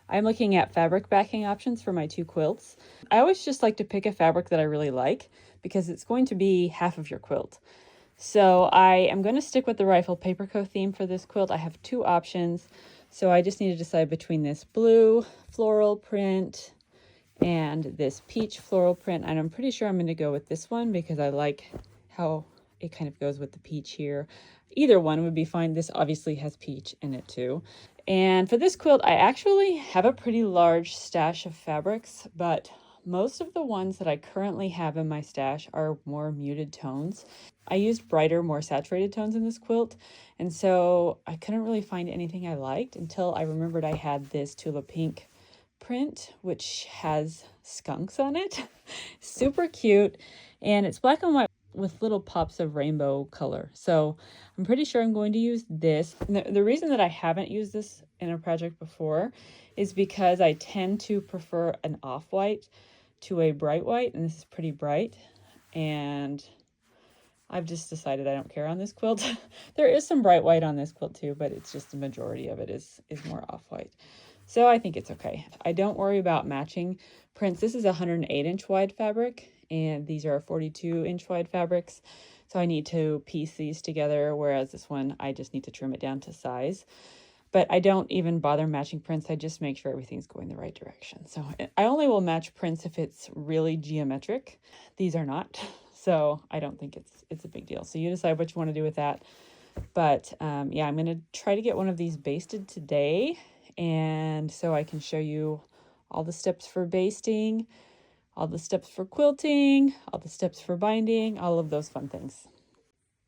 I'm looking at fabric backing options for my 2 quilts. I always just like to pick a fabric that I really like because it's going to be half of your quilt. So I am going to stick with the Rifle Paperco theme for this quilt. I have 2 options. So I just need to decide between this blue floral print and this peach floral print. And I'm pretty sure I'm going to go with this one because I like how it kind of goes with the peach here. Either one would be fine. This obviously has peach in it too. And for this quilt, I actually have a pretty large stash of fabrics, but most of the ones that I currently have in my stash are more muted tones. I used brighter, more saturated tones in this quilt, and so I couldn't really find anything I liked until I remembered I had this Tulip Pink print, which has skunks on it. Super cute, and it's black and white with little pops of rainbow color. So I'm pretty sure I'm going to use this. The reason that I haven't used this in a project before is because I tend to prefer an off-white to a bright white, and this is pretty bright, and I've just decided I don't care on this quilt. There is some bright white on this quilt too, but it's just the majority of it is more off-white. So I think it's okay. I don't worry about matching prints. This is 108-inch wide fabric, and these are 42-inch wide fabrics. So I need to piece these together, whereas this one, I just need to trim it down to size. But I don't even bother matching prints. I just make sure everything's going the right direction. So I only will match prints if it's really geometric. These are not. So I don't think it's a big deal. So you decide what you want to do with that. But yeah, I'm going to try to get one of these basted today. And so I can show you all the steps for basting, all the steps for quilting, all the steps for binding, all of those fun things.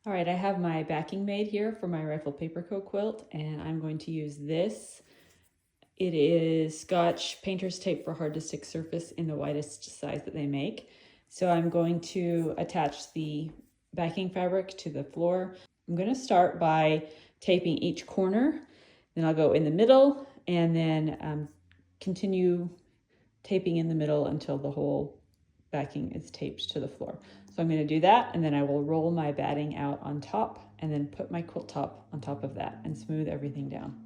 All right, I have my backing made here for my Rifle Paperco quilt, and I'm going to use this. It is Scotch Painter's Tape for hard to stick surface in the widest size that they make. So I'm going to attach the backing fabric to the floor. I'm going to start by taping each corner, then I'll go in the middle, and then continue taping in the middle until the whole backing is taped to the floor. So I'm going to do that, and then I will roll my batting out on top and then put my quilt top on top of that and smooth everything down.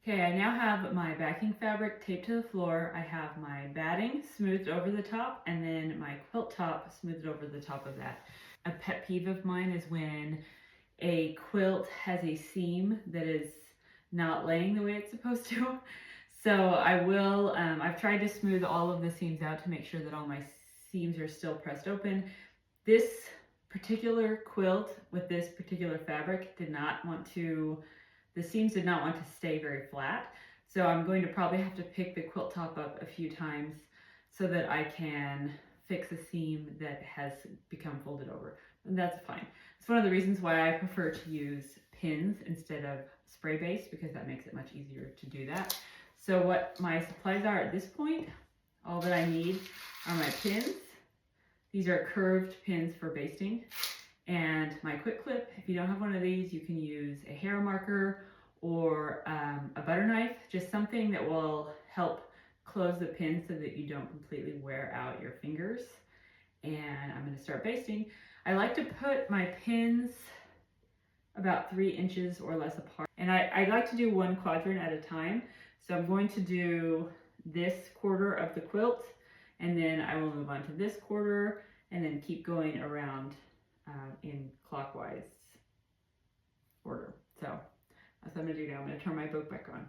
Okay, I now have my backing fabric taped to the floor. I have my batting smoothed over the top, and then my quilt top smoothed over the top of that. A pet peeve of mine is when a quilt has a seam that is not laying the way it's supposed to. So I've tried to smooth all of the seams out to make sure that all my seams are still pressed open. This particular quilt with this particular fabric the seams did not want to stay very flat. So I'm going to probably have to pick the quilt top up a few times so that I can fix a seam that has become folded over. And that's fine. It's one of the reasons why I prefer to use pins instead of spray base, because that makes it much easier to do that. So what my supplies are at this point, all that I need are my pins. These are curved pins for basting. And my quick clip. If you don't have one of these, you can use a hair marker or a butter knife, just something that will help close the pin so that you don't completely wear out your fingers. And I'm going to start basting. I like to put my pins about 3 inches or less apart. And I like to do one quadrant at a time. So I'm going to do this quarter of the quilt, and then I will move on to this quarter, and then keep going around in clockwise order. So that's what I'm going to do now. I'm going to turn my book back on.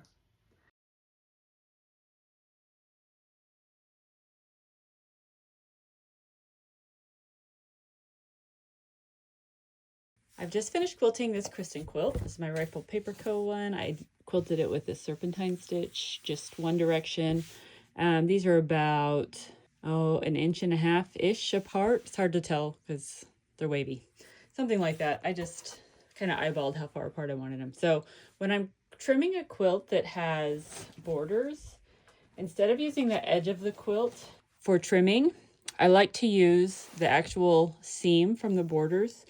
I've just finished quilting this Kristen quilt. This is my Rifle Paper Co. one. I quilted it with a serpentine stitch, just one direction. These are about, an inch and a half-ish apart. It's hard to tell because they're wavy. Something like that. I just kind of eyeballed how far apart I wanted them. So when I'm trimming a quilt that has borders, instead of using the edge of the quilt for trimming, I like to use the actual seam from the borders.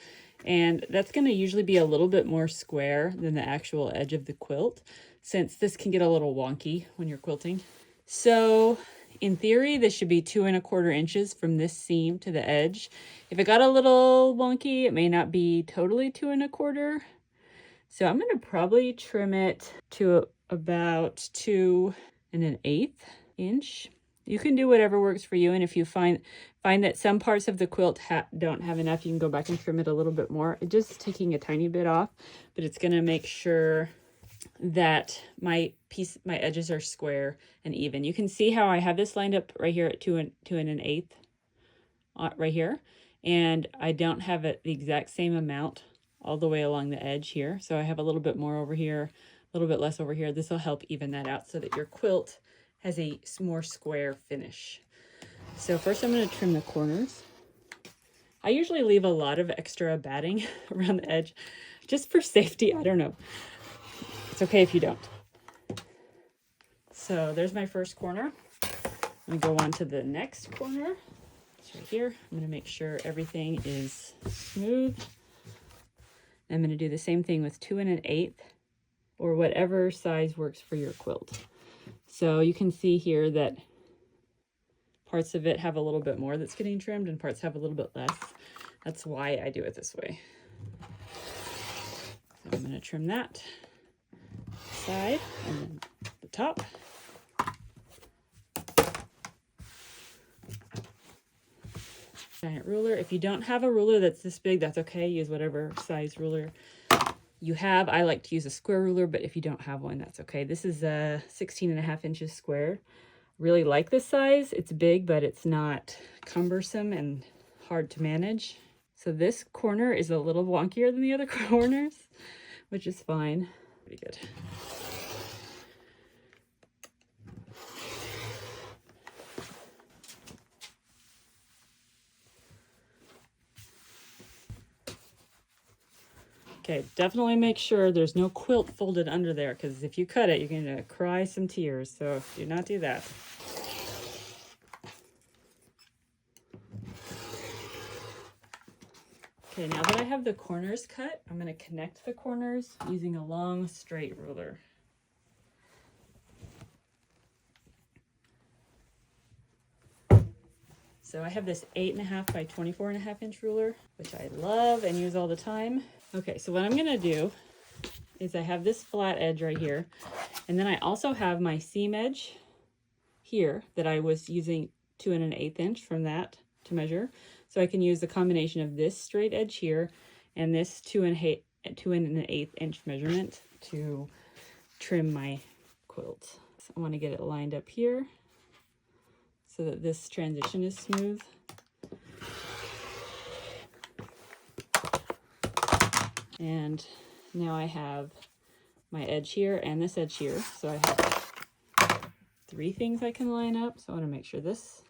And that's going to usually be a little bit more square than the actual edge of the quilt, since this can get a little wonky when you're quilting. So in theory, this should be 2 1/4 inches from this seam to the edge. If it got a little wonky, it may not be totally 2 1/4. So I'm going to probably trim it to about 2 1/8 inch. You can do whatever works for you, and if you find that some parts of the quilt don't have enough, you can go back and trim it a little bit more. It's just taking a tiny bit off, but it's going to make sure that my edges are square and even. You can see how I have this lined up right here at 2 1/8 right here, and I don't have it the exact same amount all the way along the edge here. So I have a little bit more over here, a little bit less over here. This will help even that out so that your quilt has a more square finish. So first I'm going to trim the corners. I usually leave a lot of extra batting around the edge just for safety. I don't know. It's okay if you don't. So there's my first corner. I'm going to go on to the next corner. It's right here. I'm going to make sure everything is smooth. I'm going to do the same thing with 2 1/8 or whatever size works for your quilt. So you can see here that parts of it have a little bit more that's getting trimmed and parts have a little bit less. That's why I do it this way. So I'm going to trim that side and then the top. Giant ruler. If you don't have a ruler that's this big, that's okay. Use whatever size ruler you have. I like to use a square ruler, but if you don't have one, that's okay. This is a 16 1/2 inches square. Really like this size. It's big, but it's not cumbersome and hard to manage. So this corner is a little wonkier than the other corners, which is fine. Pretty good. Okay, definitely make sure there's no quilt folded under there, because if you cut it, you're going to cry some tears. So do not do that. Okay, now that I have the corners cut, I'm going to connect the corners using a long straight ruler. So I have this 8 1/2 by 24 1/2 inch ruler, which I love and use all the time. Okay, so what I'm going to do is I have this flat edge right here, and then I also have my seam edge here that I was using 2 1/8 inch from that to measure. So I can use the combination of this straight edge here and this 2 1/8 inch measurement to trim my quilt. So I want to get it lined up here so that this transition is smooth. And now I have my edge here and this edge here. So I have 3 things I can line up. So I want to make sure this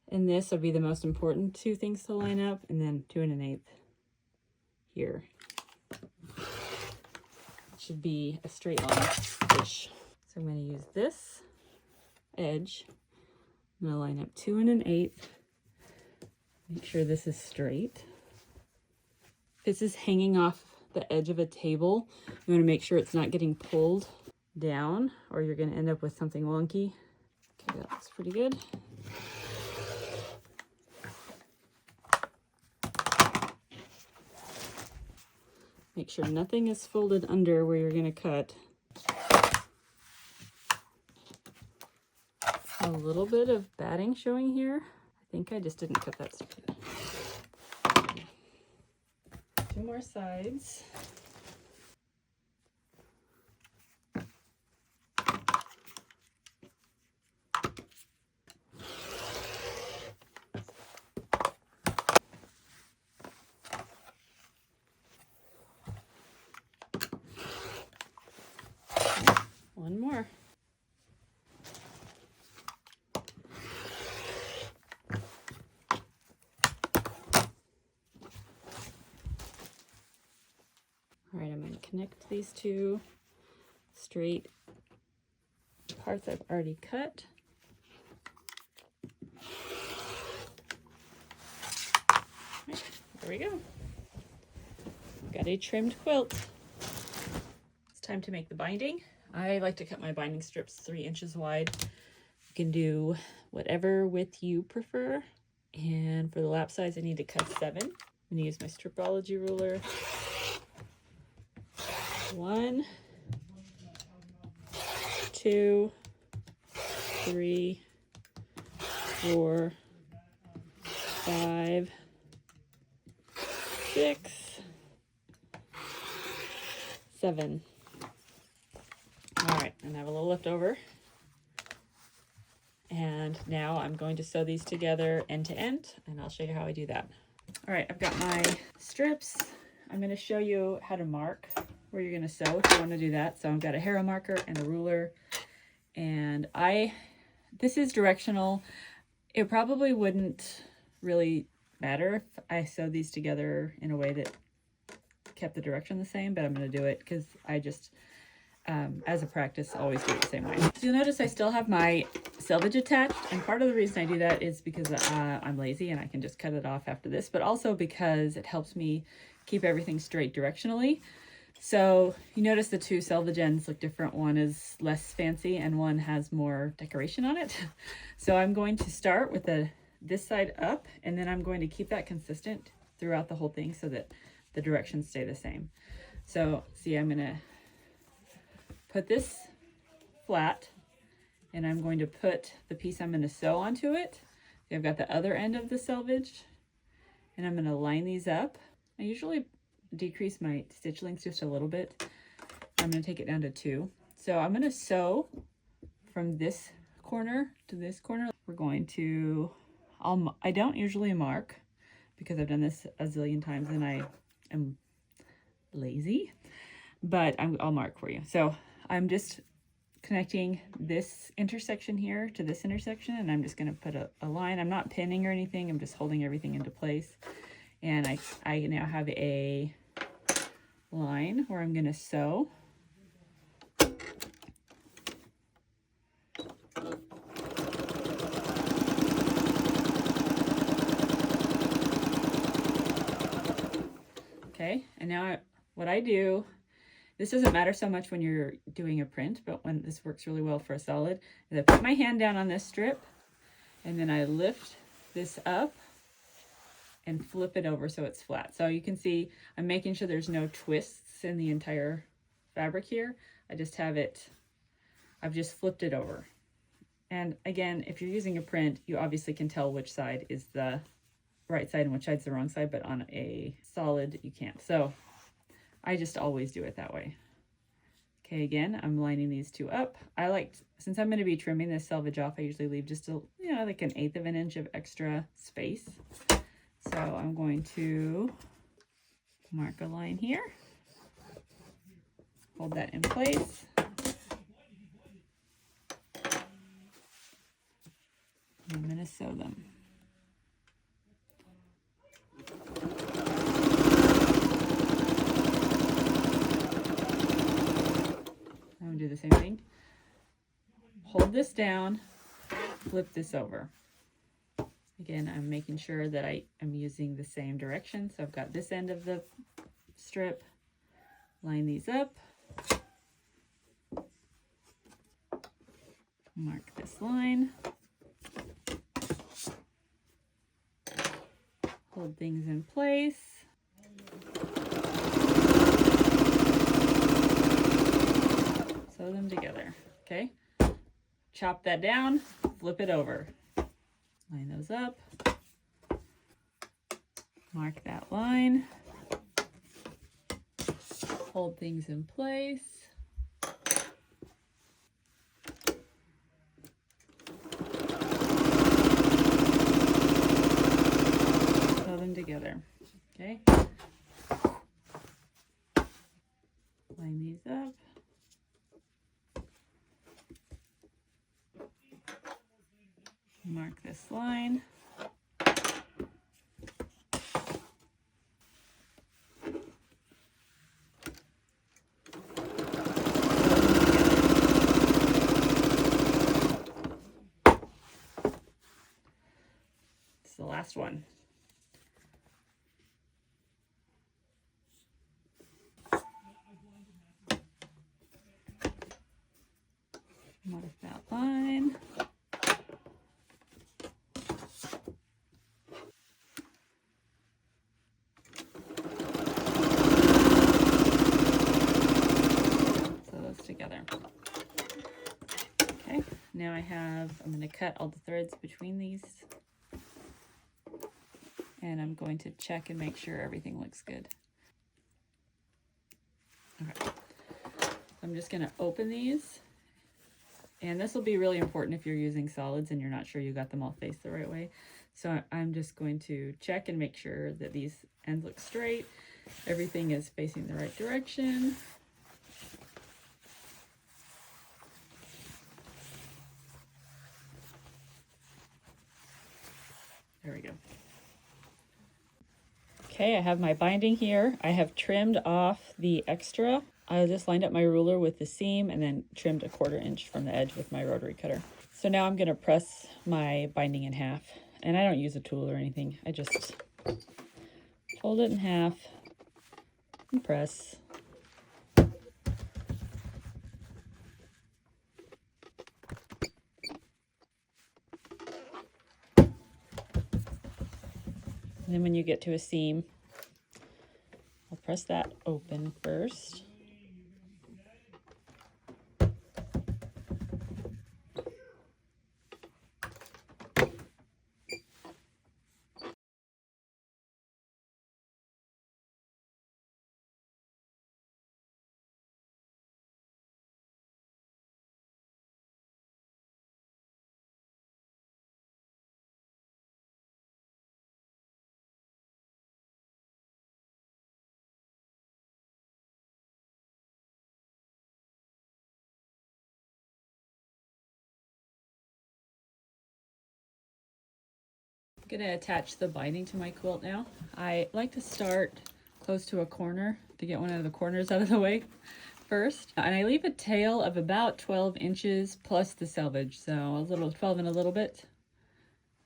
and this will be the most important 2 things to line up, and then 2 1/8 here. It should be a straight line-ish. So I'm going to use this edge. I'm going to line up 2 1/8. Make sure this is straight. This is hanging off the edge of a table. You want to make sure it's not getting pulled down, or you're going to end up with something wonky. Okay, that looks pretty good. Make sure nothing is folded under where you're going to cut. A little bit of batting showing here. I think I just didn't cut that straight. 2 more sides. connect these two straight parts I've already cut. Right, there we go. Got a trimmed quilt. It's time to make the binding. I like to cut my binding strips 3 inches wide. You can do whatever width you prefer. And for the lap size, I need to cut 7. I'm going to use my stripology ruler. 1, 2, 3, 4, 5, 6, 7. All right, and I have a little left over. And now I'm going to sew these together end to end, and I'll show you how I do that. All right, I've got my strips. I'm going to show you how to mark where you're going to sew if you want to do that. So I've got a harrow marker and a ruler, and this is directional. It probably wouldn't really matter if I sewed these together in a way that kept the direction the same, but I'm going to do it because I just, as a practice, always do it the same way. So you'll notice I still have my selvage attached, and part of the reason I do that is because I'm lazy and I can just cut it off after this, but also because it helps me keep everything straight directionally. So you notice the 2 selvage ends look different. One is less fancy and one has more decoration on it. So I'm going to start with this side up, and then I'm going to keep that consistent throughout the whole thing so that the directions stay the same. So see, I'm gonna put this flat, and I'm going to put the piece I'm gonna sew onto it. So I've got the other end of the selvage, and I'm gonna line these up. I usually decrease my stitch length just a little bit. I'm gonna take it down to 2. So I'm gonna sew from this corner to this corner. We're going to, I don't usually mark because I've done this a zillion times and I am lazy, but I'll mark for you. So I'm just connecting this intersection here to this intersection, and I'm just going to put a line. I'm not pinning or anything. I'm just holding everything into place. And I now have a line where I'm going to sew. Okay, and now what I do, this doesn't matter so much when you're doing a print, but when this works really well for a solid, is I put my hand down on this strip, and then I lift this up and flip it over so it's flat. So you can see I'm making sure there's no twists in the entire fabric here. I just have it, I've just flipped it over. And again, if you're using a print, you obviously can tell which side is the right side and which side's the wrong side, but on a solid, you can't. So I just always do it that way. Okay, again, I'm lining these 2 up. Since I'm going to be trimming this selvage off, I usually leave just like 1/8 of an inch of extra space. So I'm going to mark a line here, hold that in place. I'm going to sew them. I'm going to do the same thing. Hold this down, flip this over. Again, I'm making sure that I am using the same direction. So I've got this end of the strip, line these up, mark this line, hold things in place, sew them together. Okay, chop that down, flip it over. Line those up, mark that line, hold things in place, sew them together. Okay, line these up, mark this line, the last one. Mark that line. Sew those together. Okay, now I'm going to cut all the threads between these. And I'm going to check and make sure everything looks good. Okay, I'm just going to open these. And this will be really important if you're using solids and you're not sure you got them all faced the right way. So I'm just going to check and make sure that these ends look straight. Everything is facing the right direction. There we go. Okay, I have my binding here. I have trimmed off the extra. I just lined up my ruler with the seam and then trimmed a 1/4 inch from the edge with my rotary cutter. So now I'm going to press my binding in half. And I don't use a tool or anything. I just fold it in half and press. And then when you get to a seam, I'll press that open first. I'm going to attach the binding to my quilt now. I like to start close to a corner to get one of the corners out of the way first. And I leave a tail of about 12 inches plus the selvage, so a little 12 and a little bit.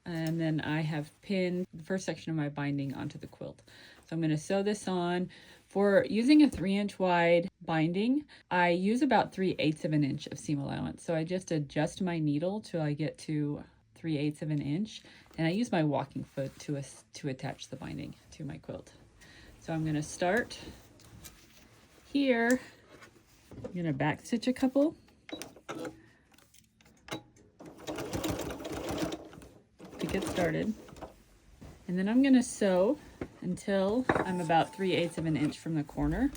And then I have pinned the first section of my binding onto the quilt. So I'm going to sew this on. For using a 3-inch wide binding, I use about 3/8 of an inch of seam allowance. So I just adjust my needle till I get to 3/8 of an inch. And I use my walking foot to attach the binding to my quilt. So I'm going to start here. I'm going to back stitch a couple. To get started. And then I'm going to sew until I'm about 3/8 of an inch from the corner.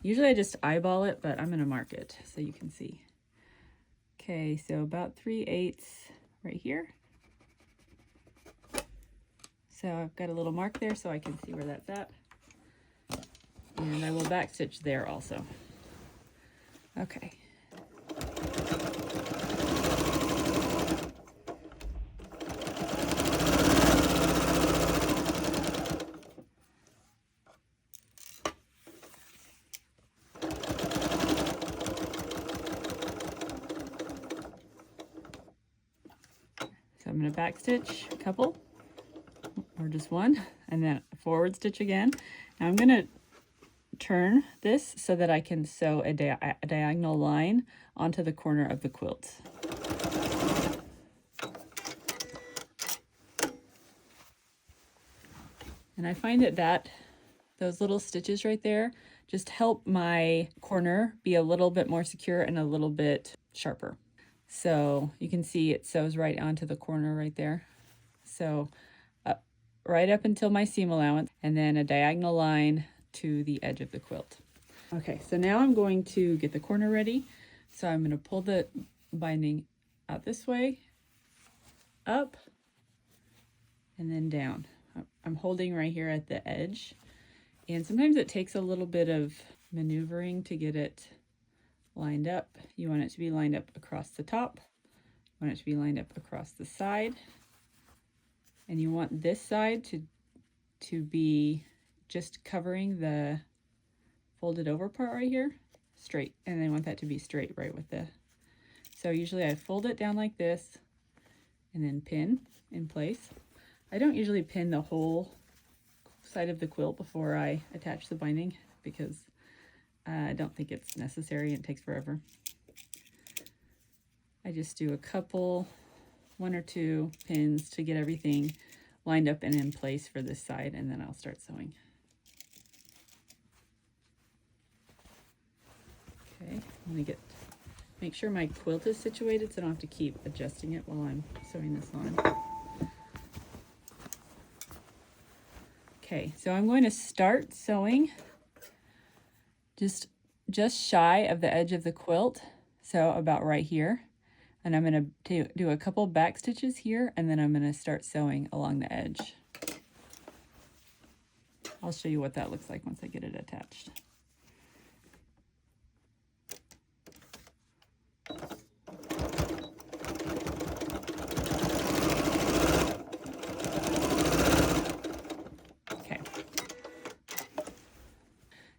Usually I just eyeball it, but I'm going to mark it so you can see. Okay, so about 3/8 right here. So I've got a little mark there so I can see where that's at. And I will back stitch there also. Okay. So I'm going to back stitch a couple, or just one, and then forward stitch again. Now I'm going to turn this so that I can sew a diagonal line onto the corner of the quilt. And I find that those little stitches right there just help my corner be a little bit more secure and a little bit sharper. So you can see it sews right onto the corner right there. So right up until my seam allowance, and then a diagonal line to the edge of the quilt. Okay, so now I'm going to get the corner ready. So I'm going to pull the binding out this way, up, and then down. I'm holding right here at the edge. And sometimes it takes a little bit of maneuvering to get it lined up. You want it to be lined up across the top. You want it to be lined up across the side. And you want this side to be just covering the folded over part right here, straight. And I want that to be straight right with the, so usually I fold it down like this and then pin in place. I don't usually pin the whole side of the quilt before I attach the binding because I don't think it's necessary and it takes forever. I just do a couple, 1 or 2 pins to get everything lined up and in place for this side, and then I'll start sewing. Okay, I'm gonna make sure my quilt is situated so I don't have to keep adjusting it while I'm sewing this on. Okay, so I'm going to start sewing just shy of the edge of the quilt, so about right here. And I'm going to do a couple back stitches here, and then I'm going to start sewing along the edge. I'll show you what that looks like once I get it attached. Okay.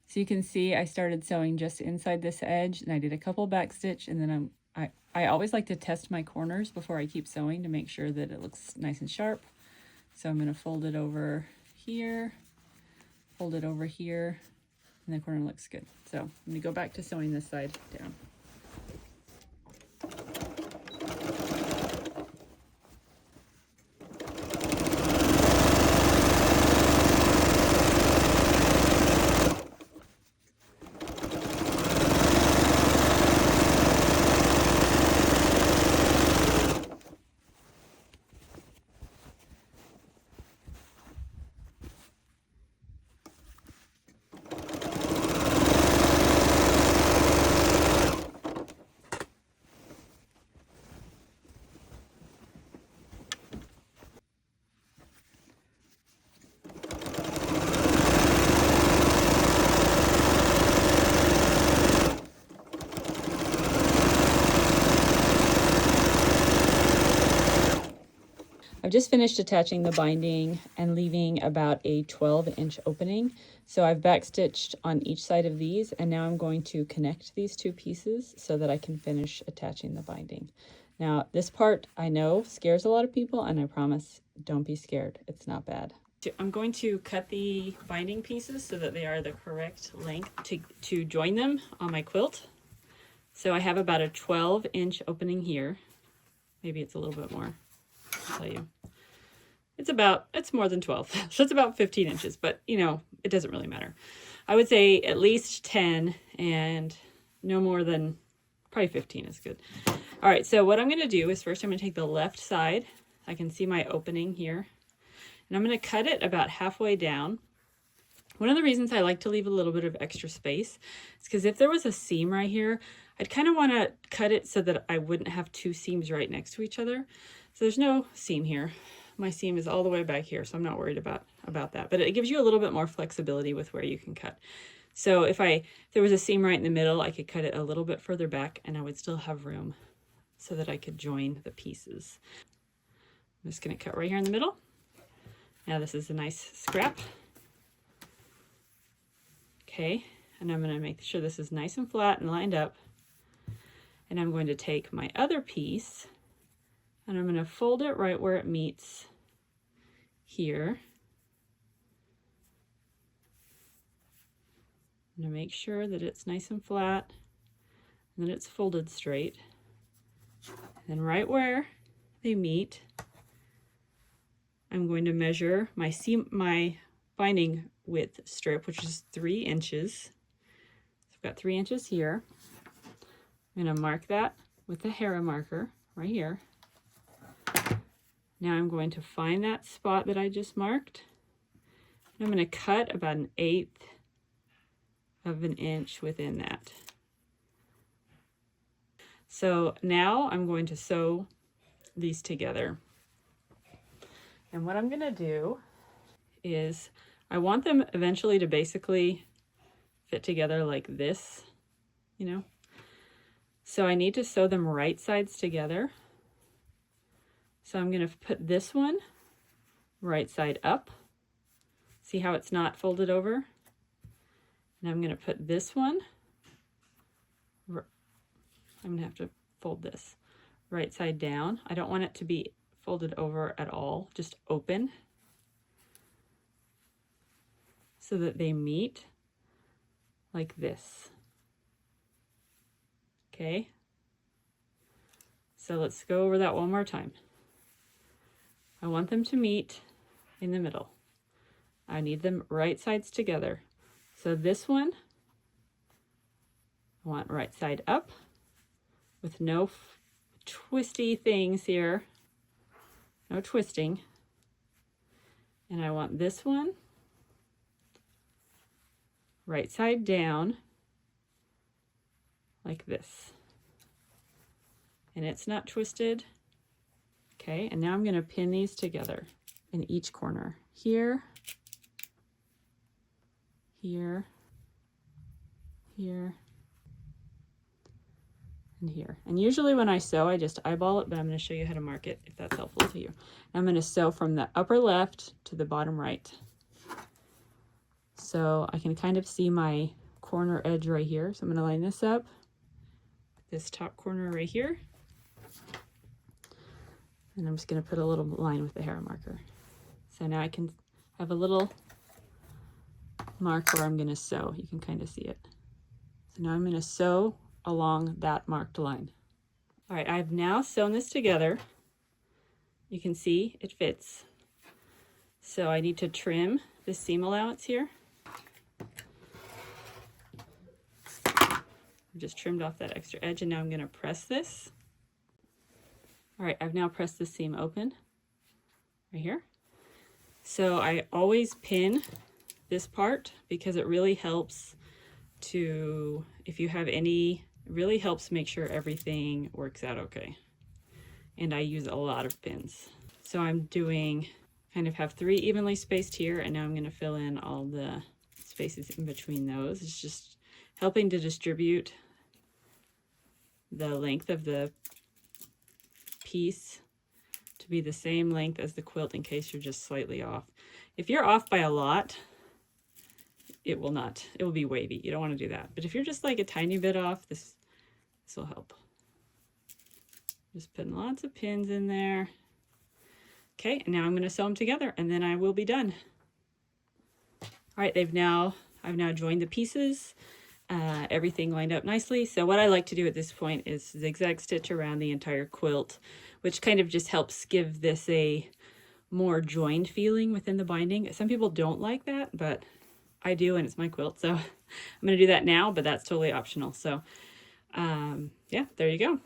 So you can see I started sewing just inside this edge, and I did a couple back stitch, and then I always like to test my corners before I keep sewing to make sure that it looks nice and sharp. So I'm going to fold it over here, fold it over here, and the corner looks good. So I'm going to go back to sewing this side down. I've just finished attaching the binding and leaving about a 12-inch opening. So I've backstitched on each side of these, and now I'm going to connect these 2 pieces so that I can finish attaching the binding. Now, this part I know scares a lot of people, and I promise, don't be scared. It's not bad. I'm going to cut the binding pieces so that they are the correct length to join them on my quilt. So I have about a 12-inch opening here. Maybe it's a little bit more. I'll tell you. It's more than 12. So it's about 15 inches, but you know, it doesn't really matter. I would say at least 10 and no more than probably 15 is good. All right, so what I'm going to do is first I'm going to take the left side. I can see my opening here, and I'm going to cut it about halfway down. One of the reasons I like to leave a little bit of extra space is because if there was a seam right here, I'd kind of want to cut it so that I wouldn't have 2 seams right next to each other. So there's no seam here. My seam is all the way back here, so I'm not worried about that. But it gives you a little bit more flexibility with where you can cut. So if there was a seam right in the middle, I could cut it a little bit further back and I would still have room so that I could join the pieces. I'm just going to cut right here in the middle. Now this is a nice scrap. Okay, and I'm going to make sure this is nice and flat and lined up. And I'm going to take my other piece and I'm going to fold it right where it meets here. I'm going to make sure that it's nice and flat and that it's folded straight. And right where they meet, I'm going to measure my binding width strip, which is 3 inches. So I've got 3 inches here. I'm going to mark that with the Hera marker right here. Now I'm going to find that spot that I just marked. And I'm going to cut about 1/8 of an inch within that. So now I'm going to sew these together. And what I'm going to do is I want them eventually to basically fit together like this, you know. So I need to sew them right sides together. So I'm going to put this one right side up. See how it's not folded over? And I'm going to put this one, I'm going to have to fold this right side down. I don't want it to be folded over at all, just open so that they meet like this. Okay, so let's go over that one more time. I want them to meet in the middle. I need them right sides together. So this one, I want right side up with no twisty things here, no twisting. And I want this one right side down like this. And it's not twisted. Okay, and now I'm going to pin these together in each corner. Here, here, here, and here. And usually when I sew, I just eyeball it, but I'm going to show you how to mark it if that's helpful to you. I'm going to sew from the upper left to the bottom right. So I can kind of see my corner edge right here. So I'm going to line this up, this top corner right here. And I'm just going to put a little line with the hair marker. So now I can have a little mark where I'm going to sew. You can kind of see it. So now I'm going to sew along that marked line. All right, I've now sewn this together. You can see it fits. So I need to trim the seam allowance here. I just trimmed off that extra edge, and now I'm going to press this. All right, I've now pressed the seam open right here. So I always pin this part because it really helps to, if you have any, it really helps make sure everything works out okay. And I use a lot of pins. So I'm doing, kind of have 3 evenly spaced here, and now I'm going to fill in all the spaces in between those. It's just helping to distribute the length of the piece to be the same length as the quilt in case you're just slightly off. If you're off by a lot, it will be wavy. You don't want to do that. But if you're just like a tiny bit off, this will help. Just putting lots of pins in there. Okay, and now I'm going to sew them together, and then I will be done. All right, I've now joined the pieces. Everything lined up nicely. So what I like to do at this point is zigzag stitch around the entire quilt, which kind of just helps give this a more joined feeling within the binding. Some people don't like that, but I do, and it's my quilt. So I'm going to do that now, but that's totally optional. So yeah, there you go.